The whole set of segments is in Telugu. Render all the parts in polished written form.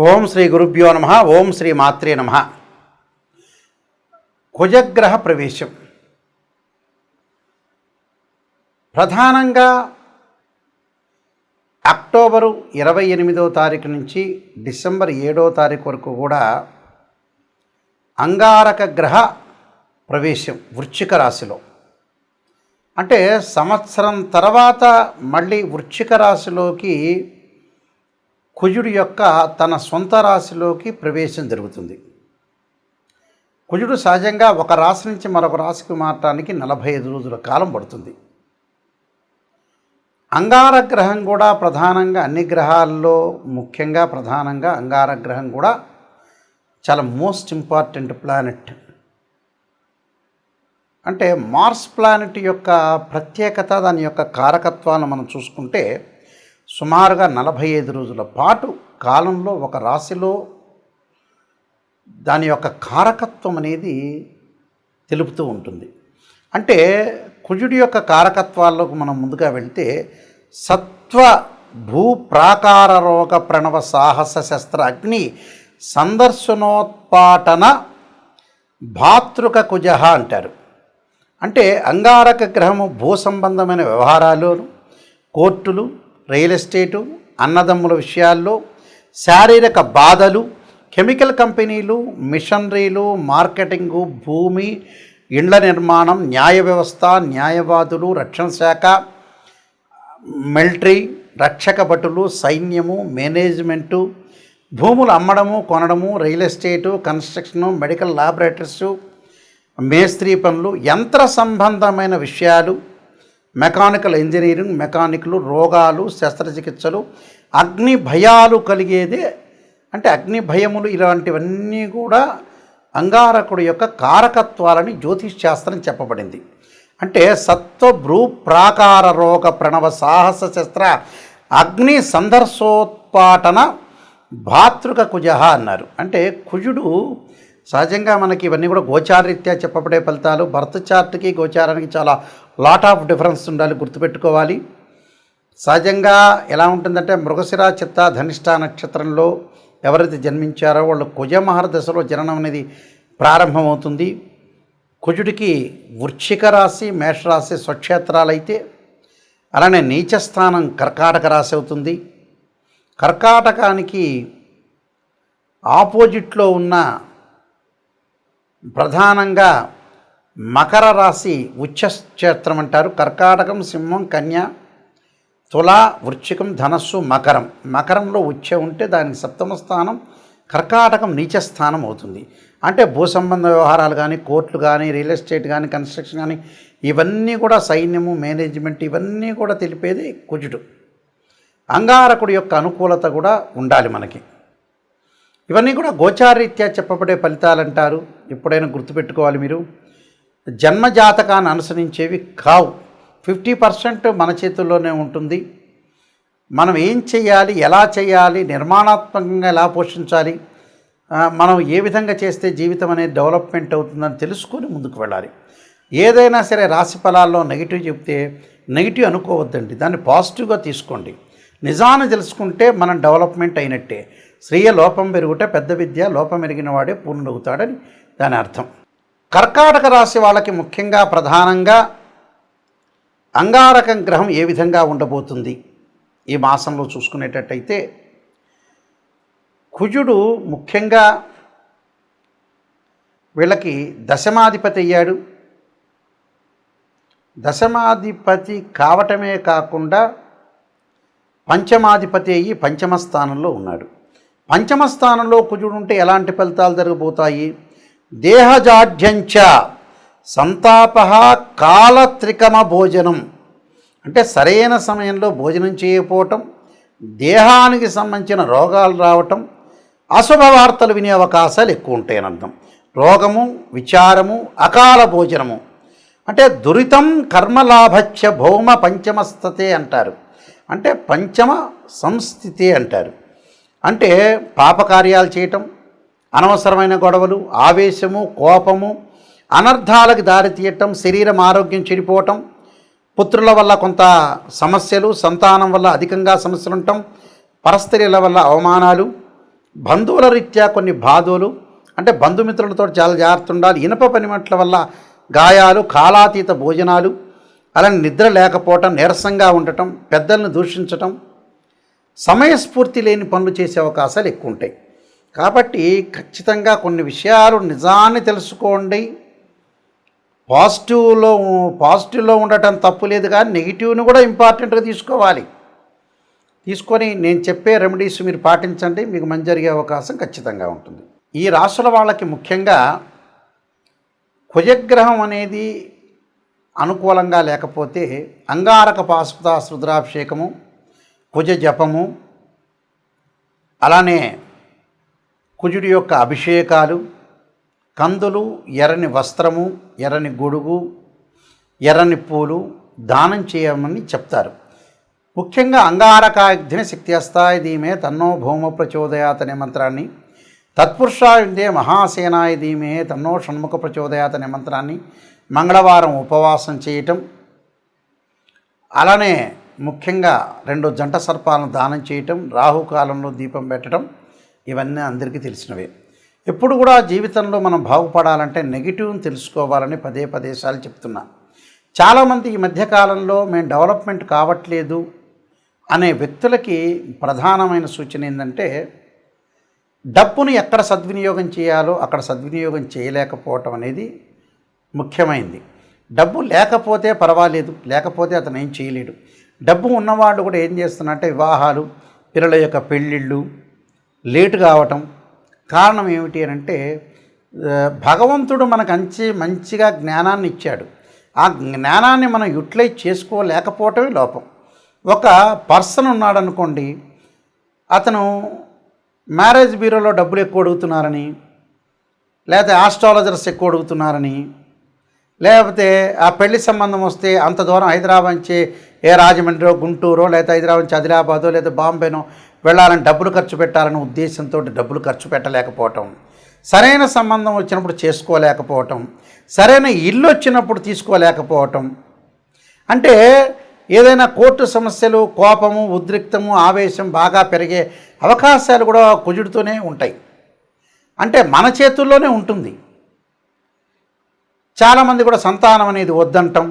ఓం శ్రీ గురుభ్యో నమ. ఓం శ్రీ మాత్రే నమ. కుజగ్రహ ప్రవేశం ప్రధానంగా అక్టోబరు 28వ తారీఖు నుంచి డిసెంబర్ 7వ తారీఖు వరకు కూడా అంగారక గ్రహ ప్రవేశం వృశ్చిక రాశిలో. అంటే సంవత్సరం తర్వాత మళ్ళీ వృశ్చిక రాశిలోకి కుజుడు యొక్క తన సొంత రాశిలోకి ప్రవేశం జరుగుతుంది. కుజుడు సహజంగా ఒక రాశి నుంచి మరొక రాశికి మారటానికి 45 రోజుల కాలం పడుతుంది. అంగారగ్రహం కూడా ప్రధానంగా అన్ని గ్రహాల్లో ముఖ్యంగా ప్రధానంగా అంగారగ్రహం కూడా చాలా మోస్ట్ ఇంపార్టెంట్ ప్లానెట్. అంటే మార్స్ ప్లానెట్ యొక్క ప్రత్యేకత, దాని యొక్క కారకత్వాన్ని మనం చూసుకుంటే సుమారుగా 45 రోజుల పాటు కాలంలో ఒక రాశిలో దాని యొక్క కారకత్వం అనేది తెలుపుతూ ఉంటుంది. అంటే కుజుడి యొక్క కారకత్వాల్లోకి మనం ముందుగా వెళ్తే సత్వ భూ ప్రాకార రోగ ప్రణవ సాహస శస్త్ర అగ్ని సందర్శనోత్పాటన భాతృక కుజ అంటారు. అంటే అంగారక గ్రహము భూ సంబంధమైన వ్యవహారాల్లోను, కోర్టులు, రియల్ ఎస్టేటు, అన్నదమ్ముల విషయాల్లో, శారీరక బాధలు, కెమికల్ కంపెనీలు, మిషనరీలు, మార్కెటింగు, భూమి, ఇండ్ల నిర్మాణం, న్యాయ వ్యవస్థ, న్యాయవాదులు, రక్షణ శాఖ, మిలిటరీ, రక్షక భటులు, సైన్యము, మేనేజ్మెంటు, భూములు అమ్మడము కొనడము, రియల్ ఎస్టేటు, కన్స్ట్రక్షను, మెడికల్ ల్యాబొరేటరీసు, మేస్త్రీ పనులు, యంత్ర సంబంధమైన విషయాలు, మెకానికల్ ఇంజనీరింగ్, మెకానిక్లు, రోగాలు, శస్త్రచికిత్సలు, అగ్ని భయాలు కలిగేదే. అంటే అగ్ని భయములు ఇలాంటివన్నీ కూడా అంగారకుడు యొక్క కారకత్వాలని జ్యోతిష్ శాస్త్రం చెప్పబడింది. అంటే సత్వ భ్రూ ప్రాకార రోగ ప్రణవ సాహస శస్త్ర అగ్ని సందర్శోత్పాటన భాతృక కుజ అన్నారు. అంటే కుజుడు సహజంగా మనకి ఇవన్నీ కూడా గోచారరీత్యా చెప్పబడే ఫలితాలు. బర్త్ చార్ట్కి గోచారానికి చాలా లాట్ ఆఫ్ డిఫరెన్స్ ఉండాలి, గుర్తుపెట్టుకోవాలి. సహజంగా ఎలా ఉంటుందంటే మృగశిర చిత్త ధనిష్ట నక్షత్రంలో ఎవరైతే జన్మించారో వాళ్ళు కుజమహర దశలో జననం అనేది ప్రారంభమవుతుంది. కుజుడికి వృశ్చిక రాశి, మేషరాశి స్వక్షేత్రాలైతే, అలానే నీచస్థానం కర్కాటక రాశి అవుతుంది. కర్కాటకానికి ఆపోజిట్లో ఉన్న ప్రధానంగా మకర రాశి ఉచ్చక్షేత్రం అంటారు. కర్కాటకం, సింహం, కన్య, తుల, వృశ్చికం, ధనస్సు, మకరం. మకరంలో ఉచ్చ ఉంటే దానికి సప్తమ స్థానం, కర్కాటకం నీచస్థానం అవుతుంది. అంటే భూ సంబంధ వ్యవహారాలు కానీ, కోర్టులు కానీ, రియల్ ఎస్టేట్ కానీ, కన్స్ట్రక్షన్ కానీ, ఇవన్నీ కూడా సైన్యము, మేనేజ్మెంట్, ఇవన్నీ కూడా తెలిపేది కుజుడు. అంగారకుడి యొక్క అనుకూలత కూడా ఉండాలి మనకి. ఇవన్నీ కూడా గోచారరీత్యా చెప్పబడే ఫలితాలు అంటారు. ఎప్పుడైనా గుర్తుపెట్టుకోవాలి మీరు. జన్మజాతకాన్ని అనుసరించేవి కావు. 50% మన చేతుల్లోనే ఉంటుంది. మనం ఏం చేయాలి, ఎలా చేయాలి, నిర్మాణాత్మకంగా ఎలా పోషించాలి, మనం ఏ విధంగా చేస్తే జీవితం అనేది డెవలప్మెంట్ అవుతుందని తెలుసుకొని ముందుకు వెళ్ళాలి. ఏదైనా సరే రాశి ఫలాల్లో నెగిటివ్ చెప్తే నెగిటివ్ అనుకోవద్దండి, దాన్ని పాజిటివ్గా తీసుకోండి. నిజాన్ని తెలుసుకుంటే మనం డెవలప్మెంట్ అయినట్టే. శ్రీయ లోపం పెరుగుట పెద్ద విద్య, లోపం ఎరిగిన వాడే పూర్ణుడవుతాడని దాని అర్థం. కర్కాటక రాశి వాళ్ళకి ముఖ్యంగా ప్రధానంగా అంగారకం గ్రహం ఏ విధంగా ఉండబోతుంది ఈ మాసంలో చూసుకునేటట్టయితే, కుజుడు ముఖ్యంగా వీళ్ళకి దశమాధిపతి అయ్యాడు. దశమాధిపతి కావటమే కాకుండా పంచమాధిపతి అయ్యి పంచమ స్థానంలో ఉన్నాడు. పంచమ స్థానంలో కుజుడు ఉంటే ఎలాంటి ఫలితాలు జరగబోతాయి? దేహజాఢ్యంచ సంతాప కాలత్రికమ భోజనం. అంటే సరైన సమయంలో భోజనం చేయకపోవటం, దేహానికి సంబంధించిన రోగాలు రావటం, అశుభవార్తలు వినే అవకాశాలు ఎక్కువ ఉంటాయని అర్థం. రోగము, విచారము, అకాల భోజనము. అంటే దురితం కర్మలాభచ్చ భౌమ పంచమస్థతే అంటారు. అంటే పంచమ సంస్థితి అంటారు. అంటే పాపకార్యాలు చేయటం, అనవసరమైన గొడవలు, ఆవేశము, కోపము, అనర్థాలకు దారితీయటం, శరీరం ఆరోగ్యం చెడిపోవటం, పుత్రుల వల్ల కొంత సమస్యలు, సంతానం వల్ల అధికంగా సమస్యలు ఉండటం, పరస్త్రీల వల్ల అవమానాలు, బంధువుల రీత్యా కొన్ని బాధలు, అంటే బంధుమిత్రులతో చాలా జాగ్రత్త ఉండాలి. ఇనుప పనిముట్ల వల్ల గాయాలు, కాలాతీత భోజనాలు, అలానే నిద్ర లేకపోవటం, నీరసంగా ఉండటం, పెద్దలను దూషించటం, సమయస్ఫూర్తి లేని పనులు చేసే అవకాశాలు ఎక్కువ ఉంటాయి. కాబట్టి ఖచ్చితంగా కొన్ని విషయాలు నిజాన్ని తెలుసుకోండి. పాజిటివ్లో ఉండటం తప్పు లేదు, కానీ నెగిటివ్ని కూడా ఇంపార్టెంట్గా తీసుకోవాలి. తీసుకొని నేను చెప్పే రెమెడీస్ మీరు పాటించండి, మీకు మంచి జరిగే అవకాశం ఖచ్చితంగా ఉంటుంది. ఈ రాశుల వాళ్ళకి ముఖ్యంగా కుజగ్రహం అనేది అనుకూలంగా లేకపోతే అంగారక పాశుపత రుద్రాభిషేకము, కుజ జపము, అలానే కుజుడి యొక్క అభిషేకాలు, కందులు, ఎర్రని వస్త్రము, ఎర్రని గొడుగు, ఎర్రని పూలు దానం చేయమని చెప్తారు. ముఖ్యంగా అంగారకాగ్ని శక్తి అస్తాయ ధీమే తన్నో భౌమ ప్రచోదయాత్ అనే మంత్రాన్ని, తత్పురుషాయుందే మహాసేనాయ ధీమే తన్నో షణ్ముఖ ప్రచోదయాత్ అనే మంత్రాన్ని మంగళవారం ఉపవాసం చేయటం, అలానే ముఖ్యంగా 2 జంట సర్పాలను దానం చేయటం, రాహుకాలంలో దీపం పెట్టడం, ఇవన్నీ అందరికీ తెలిసినవే. ఎప్పుడు కూడా జీవితంలో మనం బాగుపడాలంటే నెగిటివ్ని తెలుసుకోవాలని పదే సార్లు చెప్తున్నా. చాలామంది ఈ మధ్యకాలంలో మేము డెవలప్మెంట్ కావట్లేదు అనే వ్యక్తులకి ప్రధానమైన సూచన ఏంటంటే, డబ్బును ఎక్కడ సద్వినియోగం చేయాలో అక్కడ సద్వినియోగం చేయలేకపోవటం అనేది ముఖ్యమైనది. డబ్బు లేకపోతే పర్వాలేదు, లేకపోతే అతను ఏం చేయలేడు. డబ్బు ఉన్నవాళ్ళు కూడా ఏం చేస్తున్నారంటే వివాహాలు, పిల్లల యొక్క పెళ్ళిళ్ళు లేటు కావటం. కారణం ఏమిటి అంటే, భగవంతుడు మనకు మంచిగా జ్ఞానాన్ని ఇచ్చాడు. ఆ జ్ఞానాన్ని మనం యూటిలైజ్ చేసుకోలేకపోవటమే లోపం. ఒక పర్సన్ ఉన్నాడనుకోండి, అతను మ్యారేజ్ బ్యూరోలో డబ్బులు ఎక్కువ అడుగుతున్నారని, లేకపోతే ఆస్ట్రాలజర్స్ ఎక్కువ అడుగుతున్నారని, లేకపోతే ఆ పెళ్లి సంబంధం వస్తే అంత దూరం హైదరాబాద్ నుంచి రాజమండ్రి, గుంటూరో, లేకపోతే హైదరాబాద్ నుంచి ఆదిలాబాదో లేదా బాంబేనో వెళ్ళాలని డబ్బులు ఖర్చు పెట్టాలనే ఉద్దేశంతో డబ్బులు ఖర్చు పెట్టలేకపోవటం, సరైన సంబంధం వచ్చినప్పుడు చేసుకోలేకపోవటం, సరైన ఇల్లు వచ్చినప్పుడు తీసుకోలేకపోవటం, అంటే ఏదైనా కోర్టు సమస్యలు, కోపము, ఉద్రిక్తము, ఆవేశం బాగా పెరిగే అవకాశాలు కూడా కుజుడితోనే ఉంటాయి. అంటే మన చేతుల్లోనే ఉంటుంది. చాలామంది కూడా సంతానం అనేది వద్దంటాం,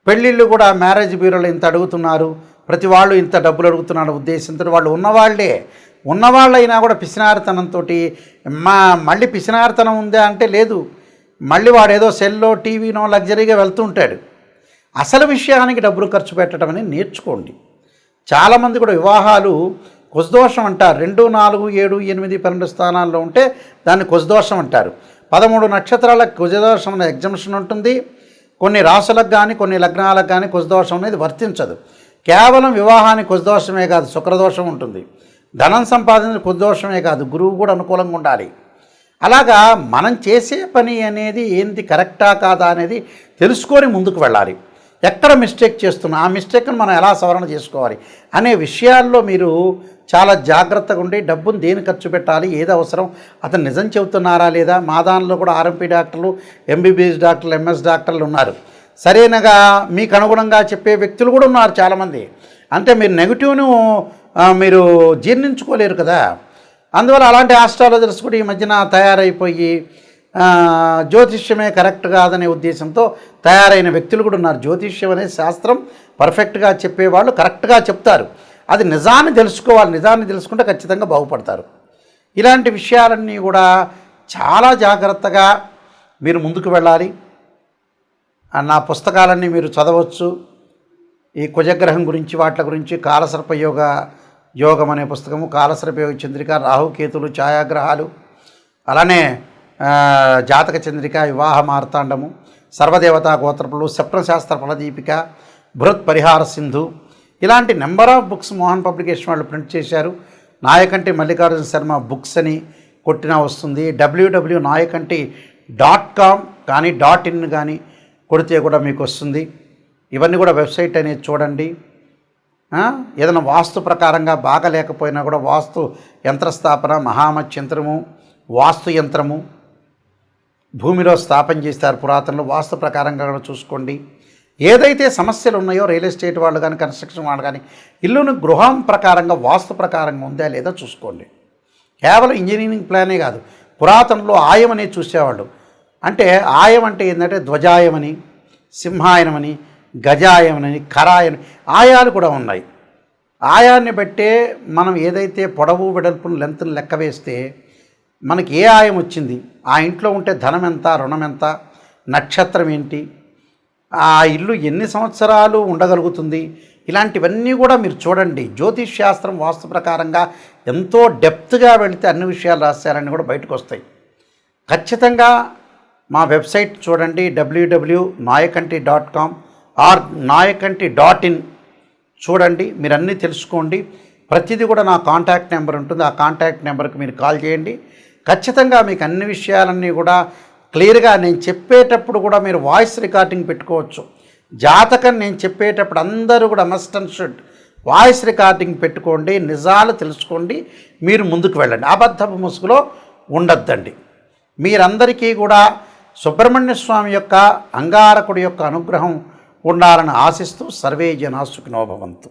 పెళ్ళిళ్ళు కూడా మ్యారేజ్ బ్యూరోలో ఇంత అడుగుతున్నారు, ప్రతి వాళ్ళు ఇంత డబ్బులు అడుగుతున్నారు ఉద్దేశంతో వాళ్ళు ఉన్నవాళ్ళైనా కూడా పిసినారితనంతో మళ్ళీ పిసినారితనం ఉందా అంటే లేదు, మళ్ళీ వాడు ఏదో సెల్లో టీవీనో లగ్జరీగా వెళ్తూ ఉంటాడు. అసలు విషయానికి డబ్బులు ఖర్చు పెట్టడం అనేది నేర్చుకోండి. చాలామంది కూడా వివాహాలు కుజదోషం అంటారు. 2, 4, 7, 8, 12 స్థానాల్లో ఉంటే దాన్ని కుజదోషం అంటారు. 13 నక్షత్రాలకు కుజదోషం అనే ఎగ్జంప్షన్ ఉంటుంది. కొన్ని రాసులకు కానీ కొన్ని లగ్నాలకు కానీ కుజదోషం అనేది వర్తించదు. కేవలం వివాహానికి కుజదోషమే కాదు, శుక్రదోషం ఉంటుంది. ధనం సంపాదించిన కుజదోషమే కాదు, గురువు కూడా అనుకూలంగా ఉండాలి. అలాగా మనం చేసే పని అనేది ఏంటి, కరెక్టా కాదా అనేది తెలుసుకొని ముందుకు వెళ్ళాలి. ఎక్కడ మిస్టేక్ చేస్తున్నా ఆ మిస్టేక్ను మనం ఎలా సవరణ చేసుకోవాలి అనే విషయాల్లో మీరు చాలా జాగ్రత్తగా ఉండి డబ్బును దేని ఖర్చు పెట్టాలి, ఏది అవసరం, అతను నిజం చెబుతున్నారా లేదా. మా దానిలో కూడా ఆర్ఎంపీ డాక్టర్లు, ఎంబీబీఎస్ డాక్టర్లు, ఎంఎస్ డాక్టర్లు ఉన్నారు. సరైనగా మీకు అనుగుణంగా చెప్పే వ్యక్తులు కూడా ఉన్నారు చాలామంది. అంటే మీరు నెగిటివ్ను మీరు జీర్ణించుకోలేరు కదా. అందువల్ల అలాంటి ఆస్ట్రాలజర్స్ కూడా ఈ మధ్యన తయారైపోయి జ్యోతిష్యమే కరెక్ట్ కాదనే ఉద్దేశంతో తయారైన వ్యక్తులు కూడా ఉన్నారు. జ్యోతిష్యం అనే శాస్త్రం పర్ఫెక్ట్గా చెప్పేవాళ్ళు కరెక్ట్గా చెప్తారు. అది నిజాన్ని తెలుసుకోవాలి. నిజాన్ని తెలుసుకుంటే ఖచ్చితంగా బాగుపడతారు. ఇలాంటి విషయాలన్నీ కూడా చాలా జాగ్రత్తగా మీరు ముందుకు వెళ్ళాలి. నా పుస్తకాలన్నీ మీరు చదవచ్చు. ఈ కుజగ్రహం గురించి, వాటి గురించి కాలసర్ప యోగం అనే పుస్తకము, కాలసర్ప యోగ చంద్రిక, రాహుకేతులు, ఛాయాగ్రహాలు, అలానే జాతక చంద్రిక, వివాహ మార్తాండము, సర్వదేవతా గోత్రపులు, స్వప్నశాస్త్ర ఫలదీపిక, బృహత్ పరిహార సింధు, ఇలాంటి number of books Mohan publication వాళ్ళు ప్రింట్ చేశారు. నాయకంటి మల్లికార్జున శర్మ బుక్స్ అని కొట్టినా వస్తుంది. www.nayakanti.com కానీ .in కానీ కొడితే కూడా మీకు వస్తుంది. ఇవన్నీ కూడా వెబ్సైట్ అనేది చూడండి. ఏదైనా వాస్తు ప్రకారంగా బాగా లేకపోయినా కూడా వాస్తు యంత్రస్థాపన, మహామత్ యంత్రము, వాస్తు యంత్రము భూమిలో స్థాపన చేస్తారు పురాతనలో. వాస్తు ప్రకారంగా కూడా చూసుకోండి. ఏదైతే సమస్యలు ఉన్నాయో రియల్ ఎస్టేట్ వాళ్ళు కానీ, కన్స్ట్రక్షన్ వాళ్ళు కానీ, ఇల్లును గృహం ప్రకారంగా వాస్తు ప్రకారంగా ఉందా లేదా చూసుకోండి. కేవలం ఇంజనీరింగ్ ప్లానే కాదు, పురాతనలో ఆయం అనేది చూసేవాళ్ళు. అంటే ఆయం అంటే ఏంటంటే ధ్వజాయమని, సింహాయనమని, గజాయమని, కరాయని ఆయాలు కూడా ఉన్నాయి. ఆయాన్ని బట్టే మనం ఏదైతే పొడవు వెడల్పును లెంత్ను లెక్క వేస్తే మనకి ఏ ఆయం వచ్చింది, ఆ ఇంట్లో ఉంటే ధనం ఎంత, రుణం ఎంత, నక్షత్రం ఏంటి, ఆ ఇల్లు ఎన్ని సంవత్సరాలు ఉండగలుగుతుంది, ఇలాంటివన్నీ కూడా మీరు చూడండి. జ్యోతిష్ శాస్త్రం వాస్తు ప్రకారంగా ఎంతో డెప్త్గా వెళితే అన్ని విషయాలు రాశారని కూడా బయటకు వస్తాయి. ఖచ్చితంగా మా వెబ్సైట్ చూడండి, www.nayakanti.com ఆర్ nayakanti.in చూడండి, మీరు అన్నీ తెలుసుకోండి. ప్రతిదీ కూడా నా కాంటాక్ట్ నెంబర్ ఉంటుంది, ఆ కాంటాక్ట్ నెంబర్కి మీరు కాల్ చేయండి. ఖచ్చితంగా మీకు అన్ని విషయాలన్నీ కూడా క్లియర్గా నేను చెప్పేటప్పుడు కూడా మీరు వాయిస్ రికార్డింగ్ పెట్టుకోవచ్చు. జాతకం నేను చెప్పేటప్పుడు అందరూ కూడా must and should voice recording పెట్టుకోండి, నిజాలు తెలుసుకోండి, మీరు ముందుకు వెళ్ళండి. అబద్ధపు ముసుగులో ఉండొద్దండి. మీరందరికీ కూడా సుబ్రహ్మణ్య స్వామి యొక్క అంగారకుడి యొక్క అనుగ్రహం ఉండాలని ఆశిస్తూ సర్వే జనా సుఖినో భవంతు.